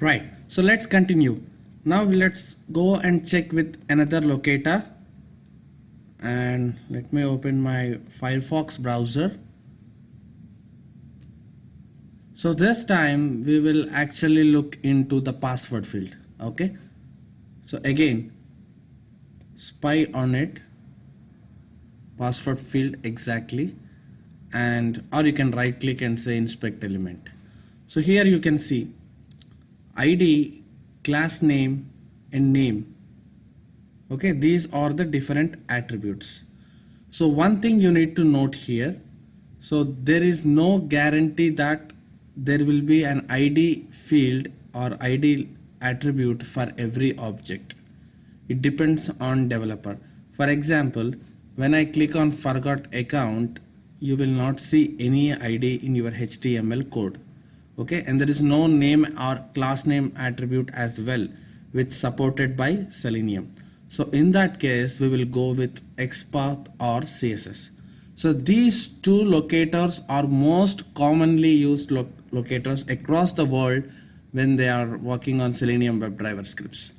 Right, so let's continue. Now let's go and check with another locator, and let me open my Firefox browser. So this time we will actually look into the password field. Okay, so again, spy on it, password field exactly, and or you can right click and say inspect element. So here you can see ID, class name and name. Okay, these are the different attributes. So one thing you need to note here, so there is no guarantee that there will be an ID field or ID attribute for every object. It depends on developer. For example, when I click on forgot account, you will not see any ID in your HTML code. Okay, and there is no name or class name attribute as well, which supported by Selenium. So in that case, we will go with XPath or CSS. So these two locators are most commonly used locators across the world when they are working on Selenium WebDriver scripts.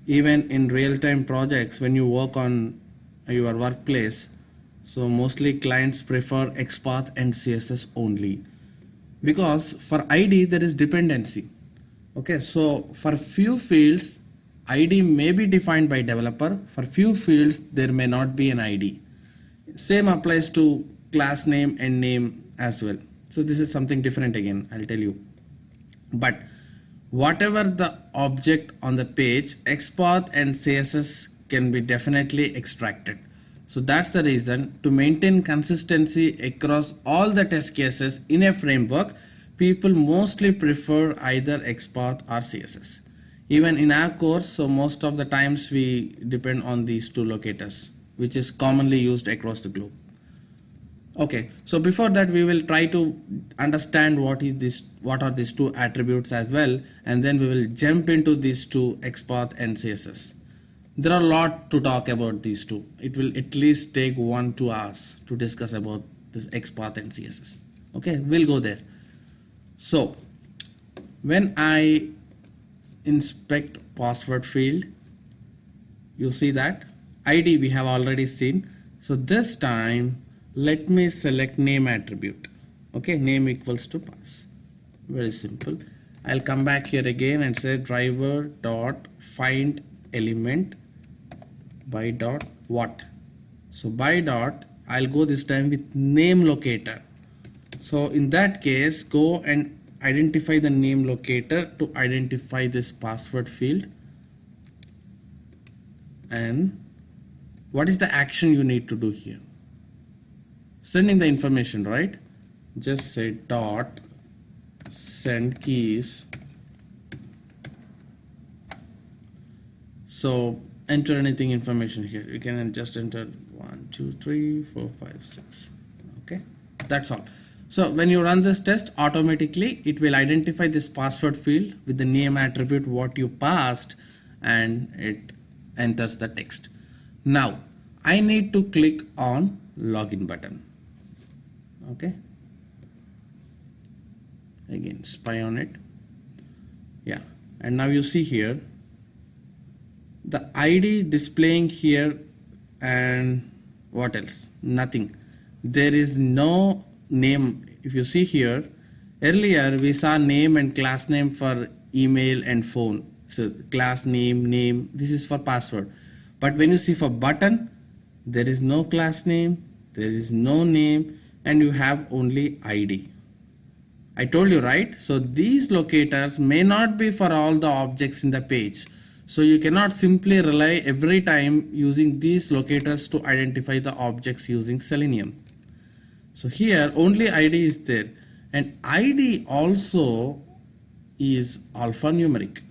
Even in real-time projects, when you work on your workplace, so mostly clients prefer XPath and CSS only, because for ID there is dependency. Okay, so for few fields ID may be defined by developer, for few fields there may not be an ID. Same applies to class name and name as well. So this is something different again, I'll tell you. But whatever the object on the page, XPath and CSS can be definitely extracted. So that's the reason, to maintain consistency across all the test cases in a framework, people mostly prefer either XPath or CSS. Even in our course, so most of the times we depend on these two locators, which is commonly used across the globe. Okay, so before that we will try to understand what are these two attributes as well, and then we will jump into these two, XPath and CSS. There are a lot to talk about these two. It will at least take 1-2 hours to discuss about this XPath and CSS. Okay, we'll go there. So when I inspect password field, you see that ID we have already seen. So this time let me select name attribute. Okay, name equals to pass. Very simple. I'll come back here again and say driver dot find element by dot what. So by dot, I'll go this time with name locator. So in that case, go and identify the name locator to identify this password field. And what is the action you need to do here? Sending the information, right? Just say dot send keys. So enter anything information here. You can just enter 1, 2, 3, 4, 5, 6. Okay, that's all. So when you run this test, automatically it will identify this password field with the name attribute what you passed, and it enters the text. Now I need to click on login button. Okay, again spy on it. Yeah, and now you see here the ID displaying here, and what else? Nothing. There is no name. If you see here, earlier we saw name and class name for email and phone. So class name, this is for password. But when you see for button, there is no class name, there is no name, and you have only ID. I told you, right? So these locators may not be for all the objects in the page. So you cannot simply rely every time using these locators to identify the objects using Selenium. So here only ID is there, and ID also is alphanumeric.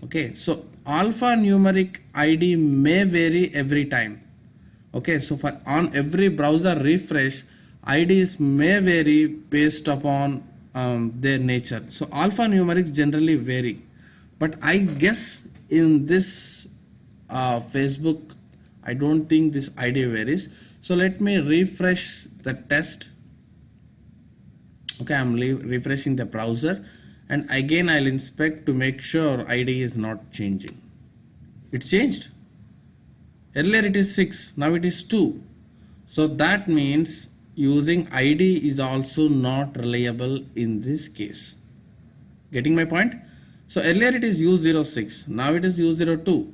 Okay, so alphanumeric ID may vary every time. Okay, so for on every browser refresh, IDs may vary based upon their nature. So alphanumerics generally vary, but I guess in this Facebook, I don't think this ID varies. So let me refresh the test. Okay, I'm refreshing the browser, and again I'll inspect to make sure ID is not changing. It's changed. Earlier it is 6, now it is 2. So that means using ID is also not reliable in this case. Getting my point? So earlier it is U06, now it is U02.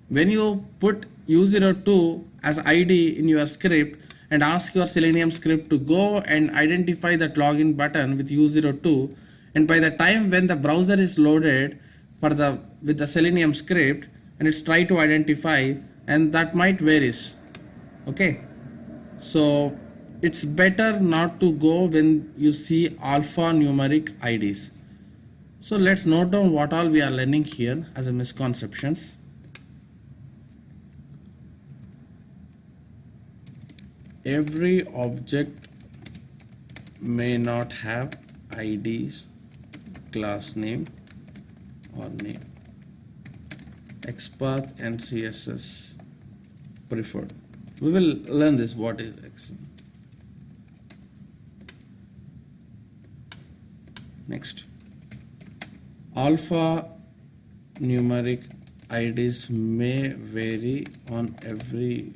When you put U02 as ID in your script and ask your Selenium script to go and identify that login button with U02, and by the time when the browser is loaded with the Selenium script and it's try to identify, and that might varies. Okay, so it's better not to go when you see alphanumeric IDs. So let's note down what all we are learning here as a misconceptions. Every object may not have IDs, class name or name. XPath and CSS preferred. We will learn this, what is X. Next, alpha numeric IDs may vary on every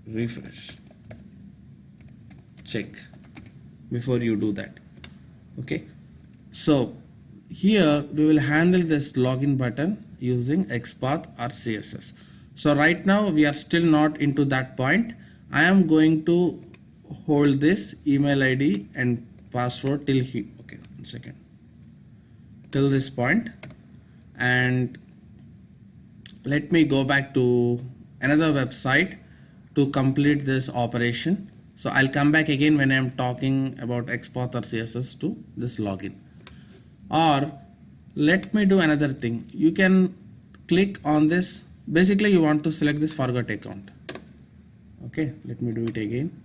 refresh. Check before you do that. Okay, so here we will handle this login button using XPath or CSS. So right now we are still not into that point. I am going to hold this email ID and password till here. Okay, 1 second. Till this point, and let me go back to another website to complete this operation. So I'll come back again when I'm talking about XPath or CSS to this login. Or let me do another thing. You can click on this. Basically you want to select this forgot account. Okay, let me do it again.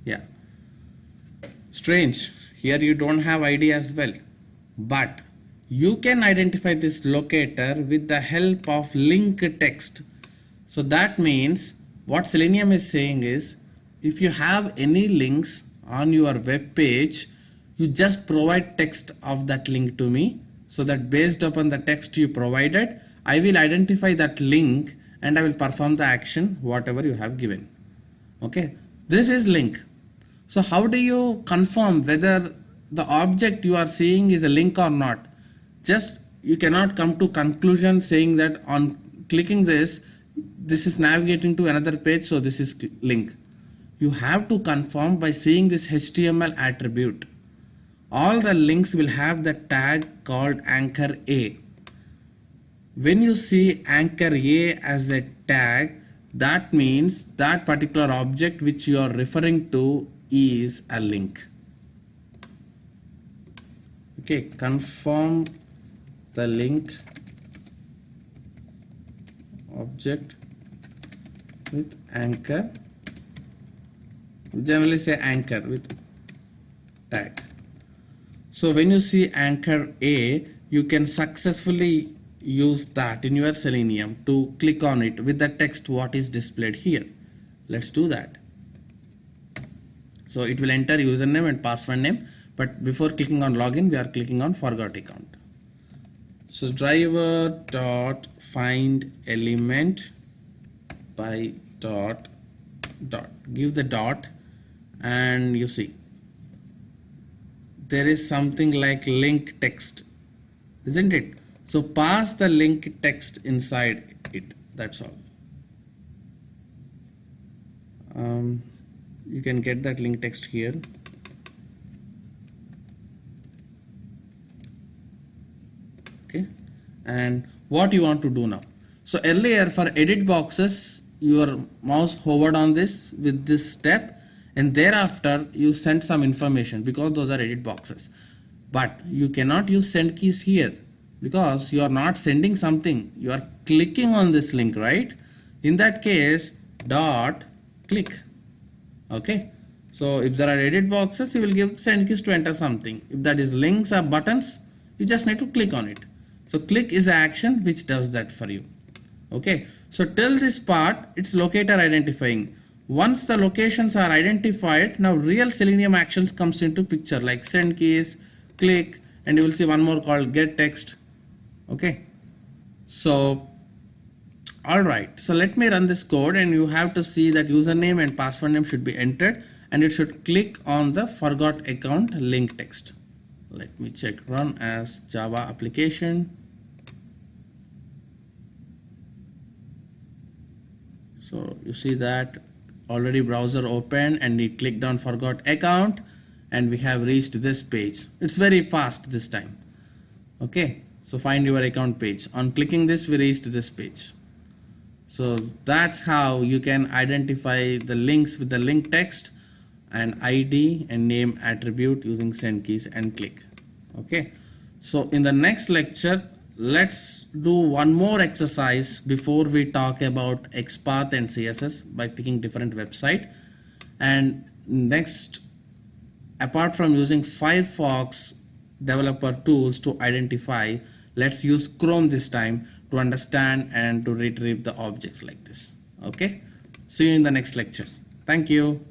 Yeah, strange, here you don't have ID as well, but you can identify this locator with the help of link text. So that means what Selenium is saying is, if you have any links on your web page, you just provide text of that link to me, so that based upon the text you provided, I will identify that link and I will perform the action whatever you have given. Okay, this is link. So how do you confirm whether the object you are seeing is a link or not? Just you cannot come to conclusion saying that on clicking this is navigating to another page, so this is link. You have to confirm by seeing this HTML attribute. All the links will have the tag called anchor A. When you see anchor A as a tag, that means that particular object which you are referring to is a link. Okay, confirm the link object with anchor. We generally say anchor with tag. So when you see anchor A, you can successfully use that in your Selenium to click on it with the text what is displayed here. Let's do that. So it will enter username and password name, but before clicking on login, we are clicking on forgot account. So driver dot find element by dot, give the dot, and you see there is something like link text, isn't it? So pass the link text inside it, that's all. You can get that link text here. Okay, and what you want to do now? So earlier for edit boxes, your mouse hovered on this with this step, and thereafter you send some information because those are edit boxes. But you cannot use send keys here because you are not sending something, you are clicking on this link, right? In that case, dot click. Okay, so if there are edit boxes, you will give send keys to enter something. If that is links or buttons, you just need to click on it. So click is an action which does that for you. Okay, so till this part, it's locator identifying. Once the locations are identified, now real Selenium actions comes into picture, like send keys, click, and you will see one more called get text. Okay, so all right, so let me run this code, and you have to see that username and password name should be entered, and it should click on the forgot account link text. Let me check run as Java application. So you see that already browser open, and we clicked on forgot account, and we have reached this page. It's very fast this time. Okay, so find your account page. On clicking this, we reached this page. So that's how you can identify the links with the link text and ID and name attribute using send keys and click. Okay, so in the next lecture, let's do one more exercise before we talk about XPath and CSS by picking different website. And next, apart from using Firefox developer tools to identify, let's use Chrome this time to understand and to retrieve the objects like this. Okay, see you in the next lecture. Thank you.